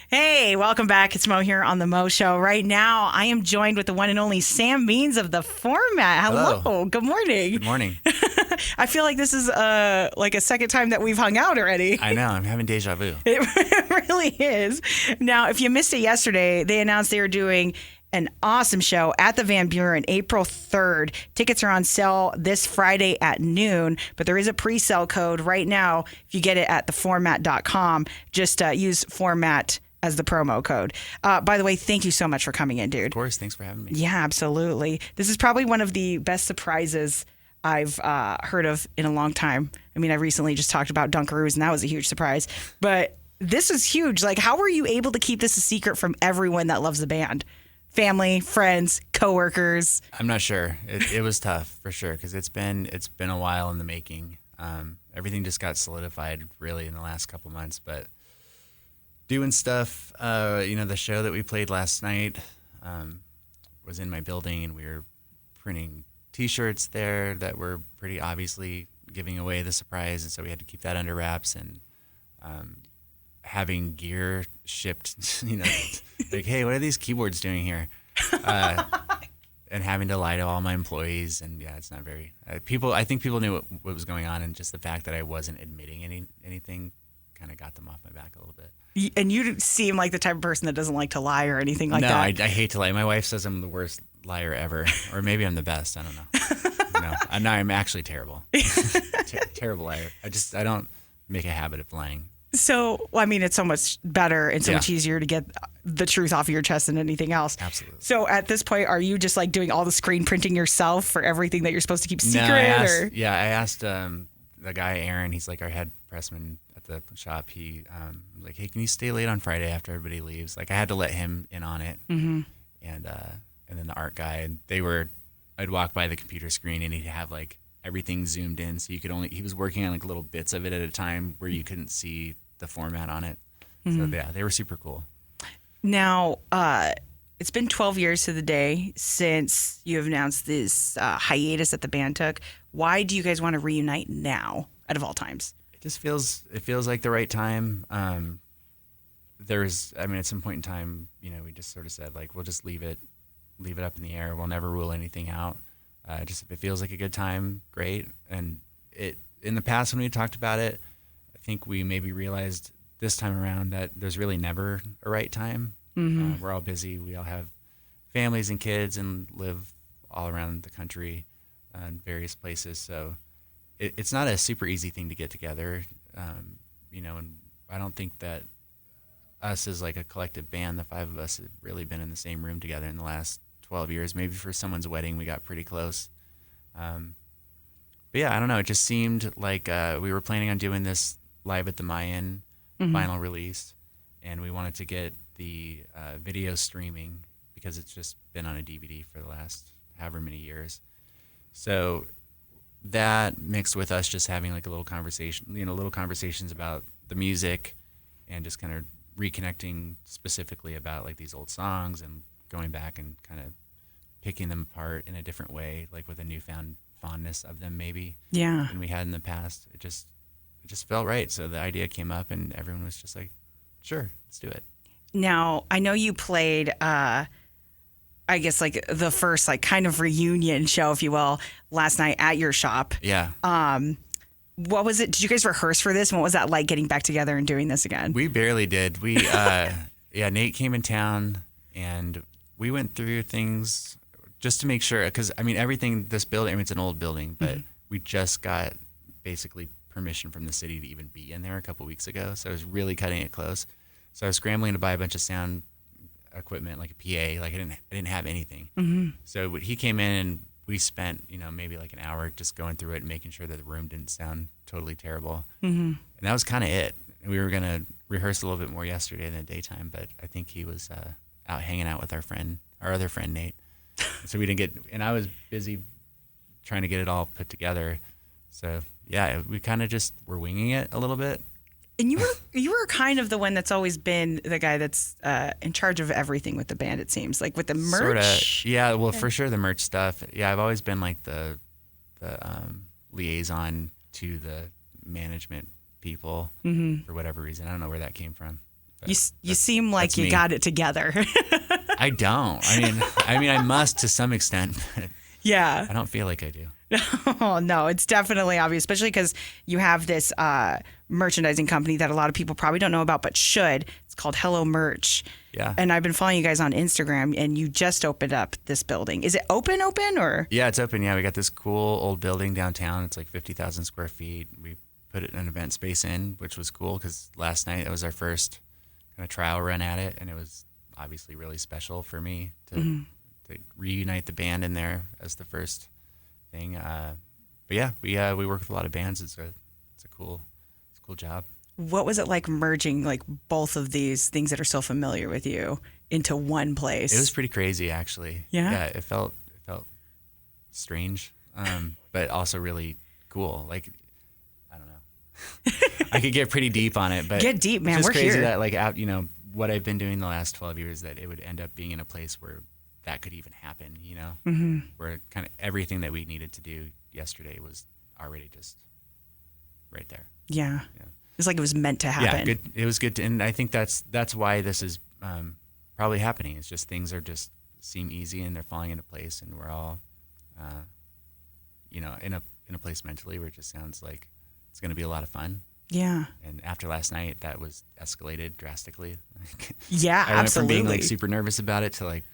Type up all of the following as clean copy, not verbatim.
Hey, welcome back. It's Mo here on the Mo Show. Right now, I am joined with the one and only Sam Means of the Format. Hello. Hello. Good morning. Good morning. I feel like this is like a second time that we've hung out already. I know. I'm having deja vu. It really is. Now, if you missed it yesterday, they announced they were doing an awesome show at the Van Buren April 3rd. Tickets are on sale this Friday at noon, but there is a pre-sale code right now. If you get it at theformat.com, just use format as the promo code. By the way, thank you so much for coming in, dude. Of course. Thanks for having me. Yeah, absolutely. This is probably one of the best surprises I've heard of in a long time. I mean, I recently just talked about Dunkaroos, and that was a huge surprise. But this is huge. Like, how were you able to keep this a secret from everyone that loves the band? Family, friends, coworkers. I'm not sure. It was tough for sure because it's been a while in the making. Everything just got solidified really in the last couple months, but doing stuff. The show that we played last night was in my building, and we were printing T-shirts there that were pretty obviously giving away the surprise, and so we had to keep that under wraps. And having gear shipped, like, hey, what are these keyboards doing here? And having to lie to all my employees, and yeah, it's not very people. I think people knew what was going on, and just the fact that I wasn't admitting anything kind of got them off my back a little bit. And you seem like the type of person that doesn't like to lie or anything like no, that. I hate to lie. My wife says I'm the worst liar ever, or maybe I'm the best. I don't know. No, I'm actually terrible. Terrible liar. I don't make a habit of lying. So, I mean, it's so much better and so Yeah. much easier to get the truth off of your chest than anything else. Absolutely. So, at this point, are you just like doing all the screen printing yourself for everything that you're supposed to keep secret? No, or? I asked the guy Aaron. He's like our head pressman at the shop. He was like, hey, can you stay late on Friday after everybody leaves? Like I had to let him in on it. Mm-hmm. And then the art guy. And I'd walk by the computer screen and he'd have like everything zoomed in, so you could he was working on like little bits of it at a time where you couldn't see the format on it. So yeah, they were super cool. Now, it's been 12 years to the day since you have announced this hiatus that the band took. Why do you guys want to reunite now, out of all times? It feels like the right time. At some point in time, we just sort of said like we'll just leave it up in the air. We'll never rule anything out. Just if it feels like a good time, great. And in the past when we talked about it, I think we maybe realized this time around that there's really never a right time. Mm-hmm. We're all busy. We all have families and kids and live all around the country in various places. So it's not a super easy thing to get together, and I don't think that us as like a collective band, the five of us, have really been in the same room together in the last 12 years. Maybe for someone's wedding, we got pretty close. But yeah, I don't know. It just seemed like we were planning on doing this live at the Mayan vinyl release, and we wanted to get the video streaming because it's just been on a DVD for the last however many years. So that mixed with us just having like a little conversation, little conversations about the music and just kind of reconnecting specifically about like these old songs and going back and kind of picking them apart in a different way, like with a newfound fondness of them maybe than we had in the past. It just felt right. So the idea came up and everyone was just like, sure, let's do it. Now, I know you played, I guess, like the first, like, kind of reunion show, if you will, last night at your shop. Yeah. What was it? Did you guys rehearse for this? And what was that like getting back together and doing this again? We barely did. Nate came in town and we went through things just to make sure. Because, everything, this building, it's an old building, but we just got basically permission from the city to even be in there a couple weeks ago. So I was really cutting it close. So I was scrambling to buy a bunch of sound equipment, like a PA. Like I didn't have anything. Mm-hmm. So he came in and we spent, maybe like an hour just going through it and making sure that the room didn't sound totally terrible. Mm-hmm. And that was kind of it. We were going to rehearse a little bit more yesterday in the daytime, but I think he was out hanging out with our other friend, Nate. So we didn't get, and I was busy trying to get it all put together. So yeah, we kind of just were winging it a little bit. And you were kind of the one that's always been the guy that's in charge of everything with the band, it seems, like with the merch. Sorta, yeah, well, for sure the merch stuff. Yeah, I've always been like the liaison to the management people for whatever reason. I don't know where that came from. You seem like that's you me. got it together. I don't. I mean, I must to some extent, but Yeah. I don't feel like I do. Oh, no, it's definitely obvious, especially because you have this merchandising company that a lot of people probably don't know about, but should. It's called Hello Merch. Yeah. And I've been following you guys on Instagram, and you just opened up this building. Is it open or? Yeah, it's open. Yeah, we got this cool old building downtown. It's like 50,000 square feet. We put an event space in, which was cool because last night that was our first kind of trial run at it, and it was obviously really special for me to reunite the band in there as the first thing. But yeah, we work with a lot of bands. It's a cool job. What was it like merging like both of these things that are so familiar with you into one place? It was pretty crazy, actually. Yeah? Yeah, it felt strange, but also really cool. Like, I don't know. I could get pretty deep on it, but Get deep, man. It's just We're crazy here. that like out, what I've been doing the last 12 years, that it would end up being in a place where that could even happen. Where kind of everything that we needed to do yesterday was already just right there. Yeah. Yeah. It's like it was meant to happen. Yeah, good. It was good, and I think that's why this is probably happening. It's just things are just seem easy and they're falling into place, and we're all, in a place mentally where it just sounds like it's going to be a lot of fun. Yeah. And after last night, that was escalated drastically. Yeah, I went from absolutely. being like super nervous about it to like,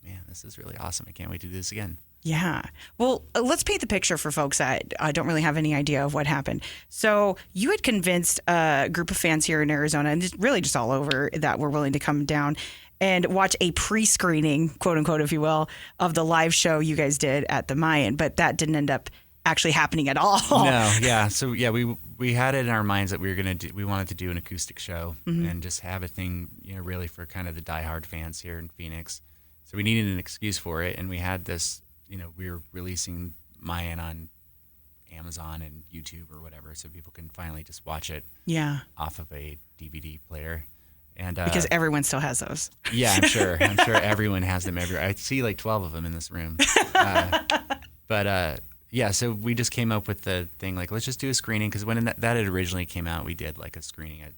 man, this is really awesome. I can't wait to do this again. Yeah. Well, let's paint the picture for folks that don't really have any idea of what happened. So you had convinced a group of fans here in Arizona, and really just all over, that were willing to come down and watch a pre-screening, quote unquote, if you will, of the live show you guys did at the Mayan. But that didn't end up actually happening at all. No, yeah. So yeah, we had it in our minds that we wanted to do an acoustic show and just have a thing, really for kind of the diehard fans here in Phoenix. So we needed an excuse for it, and we had this. We were releasing Mayan on Amazon and YouTube or whatever, so people can finally just watch it off of a DVD player. And because everyone still has those. Yeah, I'm sure. I'm sure everyone has them everywhere. I see like 12 of them in this room. Yeah, so we just came up with the thing, like, let's just do a screening, because when that had originally came out, we did like a screening at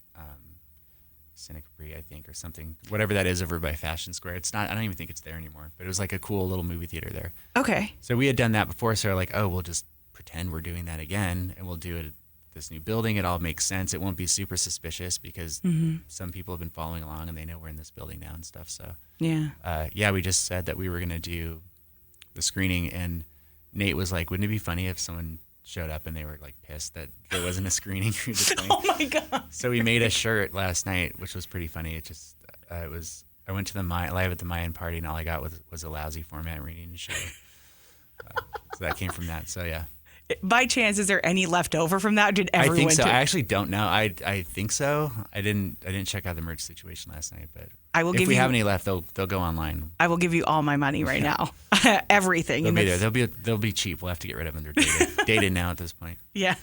Capri, I think, or something, whatever that is over by Fashion Square. It's not, I don't even think it's there anymore, but it was like a cool little movie theater there. Okay. So we had done that before, so we're like, oh, we'll just pretend we're doing that again, and we'll do it at this new building. It all makes sense. It won't be super suspicious because some people have been following along and they know we're in this building now and stuff. So yeah, we just said that we were going to do the screening, and Nate was like, wouldn't it be funny if someone showed up and they were like pissed that there wasn't a screening? Oh my God. So we made a shirt last night, which was pretty funny. It just, I went to the live at the Mayan party, and all I got was a lousy format reading show. So that came from that. So yeah. By chance, is there any left over from that? Did everyone? I think so. I actually don't know. I think so. I didn't check out the merch situation last night, but if we have any left, they'll go online. I will give you all my money right now. Everything. They'll be there. They'll be cheap. We'll have to get rid of them. They're dated now at this point. Yeah.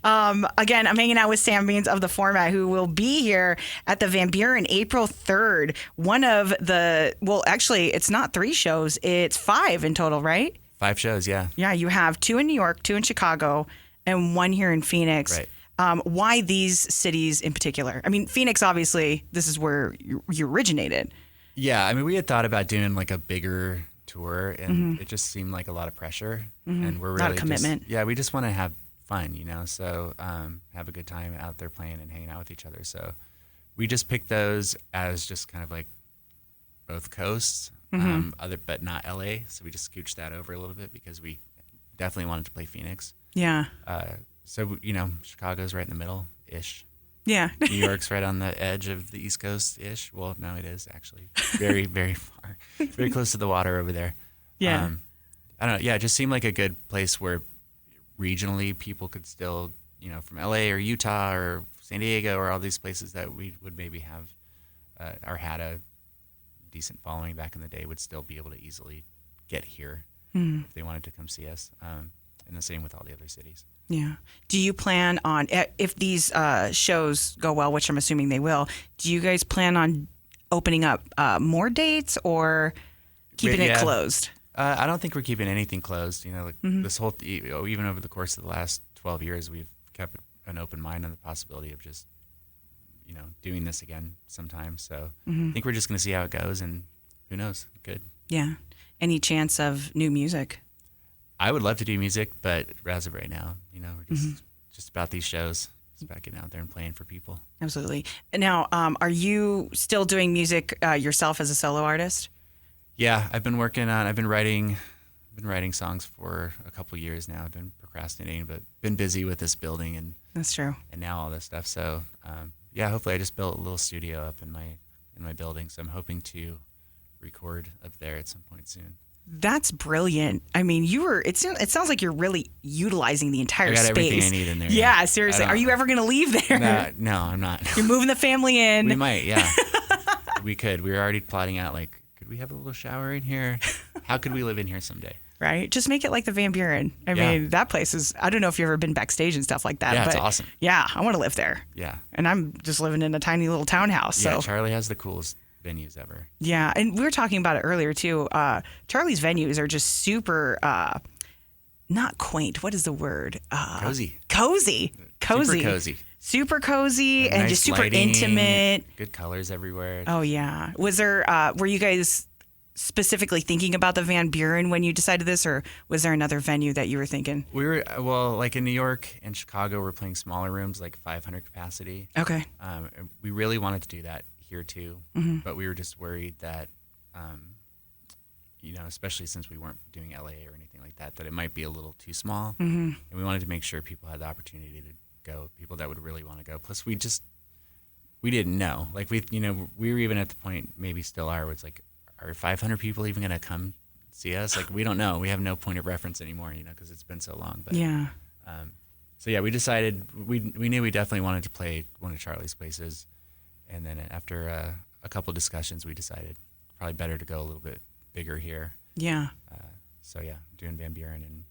Again, I'm hanging out with Sam Beans of The Format, who will be here at the Van Buren April 3rd. One of the, well, actually, it's not 3 shows. It's 5 in total, right? 5 shows, yeah. Yeah, you have 2 in New York, 2 in Chicago, and 1 here in Phoenix. Right. Why these cities in particular? I mean, Phoenix, obviously, this is where you originated. Yeah, I mean, we had thought about doing like a bigger tour, and it just seemed like a lot of pressure. And we're really Not a commitment. We just want to have fun, so have a good time out there playing and hanging out with each other. So we just picked those as just kind of like both coasts. But not LA, so we just scooched that over a little bit because we definitely wanted to play Phoenix. Yeah. So Chicago's right in the middle ish. Yeah. New York's right on the edge of the East Coast ish. Well, no, it is actually very, very far, very close to the water over there. Yeah. I don't know. Yeah, it just seemed like a good place where regionally people could still, from LA or Utah or San Diego or all these places that we would maybe have or had a decent following back in the day would still be able to easily get here if they wanted to come see us. And the same with all the other cities. Yeah. Do you plan on, if these shows go well, which I'm assuming they will, do you guys plan on opening up more dates or keeping it closed? I don't think we're keeping anything closed. This whole, even over the course of the last 12 years, we've kept an open mind on the possibility of just, doing this again sometime. So I think we're just going to see how it goes, and who knows? Good. Yeah. Any chance of new music? I would love to do music, but as of right now, we're just about these shows. It's about getting out there and playing for people. Absolutely. Now, are you still doing music yourself as a solo artist? Yeah, I've been writing songs for a couple years now. I've been procrastinating, but been busy with this building and That's true. and now all this stuff. So hopefully I just built a little studio up in my building. So I'm hoping to record up there at some point soon. That's brilliant. I mean, it sounds like you're really utilizing the entire I got space. everything I need in there. Yeah, seriously. Are you ever going to leave there? No, I'm not. You're moving the family in. We might, yeah. We could. We were already plotting out, like, could we have a little shower in here? How could we live in here someday? Right? Just make it like the Van Buren. I mean, that place is, I don't know if you've ever been backstage and stuff like that. Yeah, but it's awesome. Yeah, I want to live there. Yeah. And I'm just living in a tiny little townhouse. Yeah, So Charlie has the coolest venues ever. yeah, and we were talking about it earlier too. Charlie's venues are just super, not quaint. What is the word? Cozy. Cozy. Super cozy and nice just super lighting, intimate. Good colors everywhere. Oh yeah. Was there? Were you guys specifically thinking about the Van Buren when you decided this, or was there another venue that you were thinking? We were like in New York and Chicago, we're playing smaller rooms, like 500 capacity. Okay. And we really wanted to do that here too, but we were just worried that, especially since we weren't doing LA or anything like that, that it might be a little too small. And we wanted to make sure people had the opportunity to go, people that would really want to go. Plus, we didn't know. Like we were even at the point, maybe still are, where it's like, are 500 people even going to come see us? Like, we don't know. We have no point of reference anymore, because it's been so long. But Yeah. So yeah, we decided we knew we definitely wanted to play one of Charlie's places, and then after a couple of discussions, we decided probably better to go a little bit bigger here. Yeah. So yeah, doing Van Buren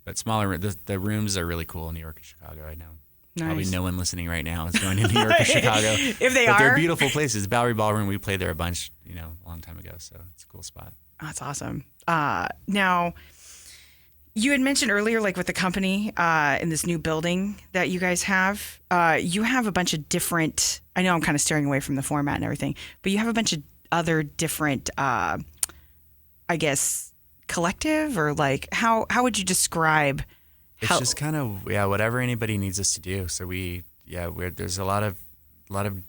but smaller. The rooms are really cool in New York and Chicago. I know. Nice. Probably no one listening right now is going to New York or Chicago. If they but are, they're beautiful places. Bowery Ballroom, we played there a bunch, a long time ago. So it's a cool spot. That's awesome. Now, you had mentioned earlier, like with the company in this new building that you guys have, you have a bunch of different, I know I'm kind of steering away from the format and everything, but you have a bunch of other different, I guess, collective, or like, how would you describe? It's just kind of, whatever anybody needs us to do. So there's a lot of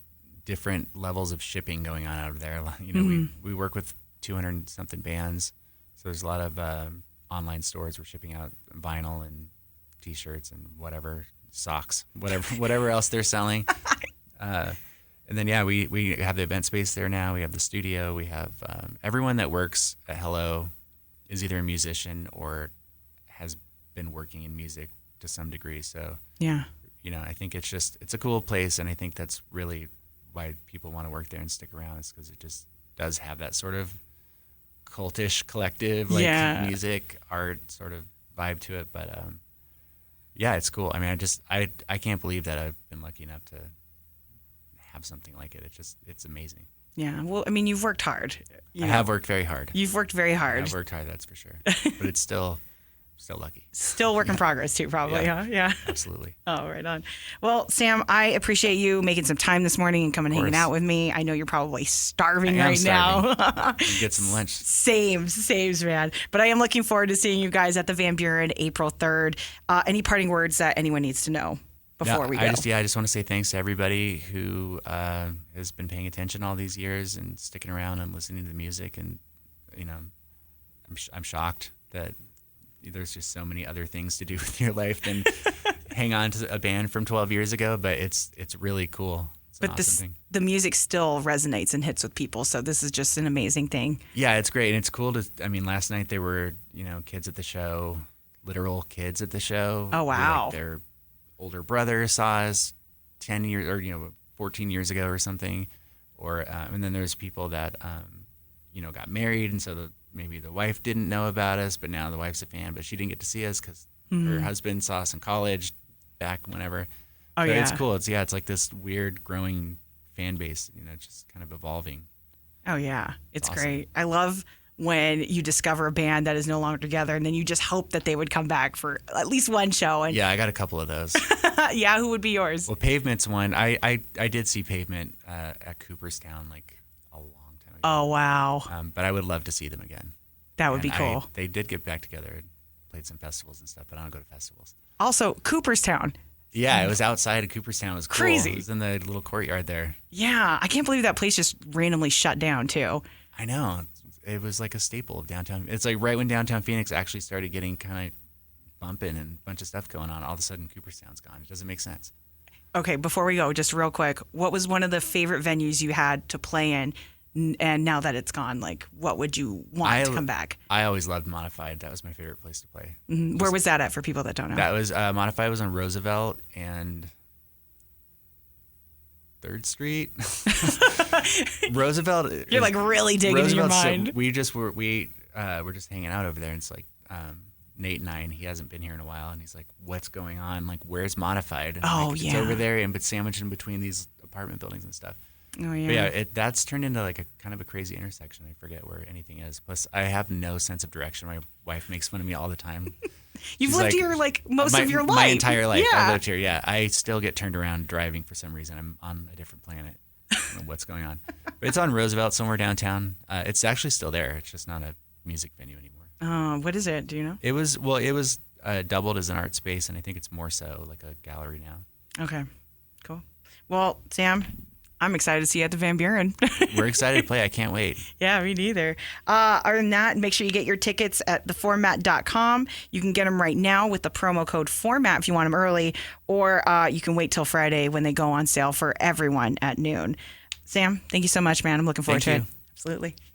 different levels of shipping going on out of there. We work with 200 something bands. So there's a lot of online stores. We're shipping out vinyl and T-shirts and whatever, socks, whatever else they're selling. And then we have the event space there now. We have the studio. We have everyone that works at Hello is either a musician or has been working in music to some degree. So Yeah. I think it's a cool place, and I think that's really why people want to work there and stick around, is because it just does have that sort of cultish collective, like music, art sort of vibe to it. But it's cool. I mean, I can't believe that I've been lucky enough to have something like it. It's amazing. Yeah. Well, I mean, you've worked hard. I have worked very hard. You've worked very hard. I've worked hard, that's for sure. But it's still lucky. Still work in progress too, probably, huh? Yeah. Absolutely. Oh, right on. Well, Sam, I appreciate you making some time this morning and coming hanging out with me. I know you're probably starving now. Get some lunch. Same, man. But I am looking forward to seeing you guys at the Van Buren April 3rd. Any parting words that anyone needs to know before we go? I just want to say thanks to everybody who has been paying attention all these years and sticking around and listening to the music. And I'm shocked that there's just so many other things to do with your life than hang on to a band from 12 years ago. But it's really cool. It's an awesome thing. The music still resonates and hits with people. So this is just an amazing thing. Yeah, it's great. And it's cool last night there were, kids at the show, literal kids at the show. Oh, wow. Like their older brother saw us 10 years or, 14 years ago or something. Or, and then there's people that, got married. And so maybe the wife didn't know about us, but now the wife's a fan, but she didn't get to see us because her husband saw us in college back whenever. Oh, so yeah. It's cool. It's like this weird growing fan base, just kind of evolving. Oh, yeah. It's awesome. Great. I love when you discover a band that is no longer together and then you just hope that they would come back for at least one show. And yeah, I got a couple of those. Yeah, who would be yours? Well, Pavement's one. I did see Pavement at Cooperstown like a long time ago. Oh, wow. But I would love to see them again. That would be cool. They did get back together and played some festivals and stuff, but I don't go to festivals. Also, Cooperstown. Yeah, it was outside of Cooperstown. It was cool. Crazy. It was in the little courtyard there. Yeah, I can't believe that place just randomly shut down, too. I know. It was like a staple of downtown. It's like right when downtown Phoenix actually started getting kind of bumping and a bunch of stuff going on, all of a sudden Cooperstown's gone. It doesn't make sense. Okay, before we go, just real quick, what was one of the favorite venues you had to play in? And now that it's gone, like, what would you want to come back? I always loved Modified. That was my favorite place to play. Mm-hmm. Where was that at for people that don't know? That was Modified was on Roosevelt and 3rd Street. Roosevelt. You're like really digging in your mind. So we're just hanging out over there, and it's like Nate and I, and he hasn't been here in a while, and he's like, "What's going on? Like, where's Modified?" And it's over there, and but sandwiched in between these apartment buildings and stuff. Oh yeah. But yeah, that's turned into like a kind of a crazy intersection. I forget where anything is. Plus, I have no sense of direction. My wife makes fun of me all the time. You've lived here like most of your life. My entire life. Yeah. I lived here. Yeah, I still get turned around driving for some reason. I'm on a different planet. I don't know what's going on. But it's on Roosevelt somewhere downtown. It's actually still there. It's just not a music venue anymore. What is it? Do you know? It was doubled as an art space, and I think it's more so like a gallery now. Okay, cool. Well, Sam, I'm excited to see you at the Van Buren. We're excited to play. I can't wait. Yeah, me neither. Other than that, make sure you get your tickets at theformat.com. You can get them right now with the promo code FORMAT if you want them early, or you can wait till Friday when they go on sale for everyone at noon. Sam, thank you so much, man. I'm looking forward to it. Thank you. Absolutely.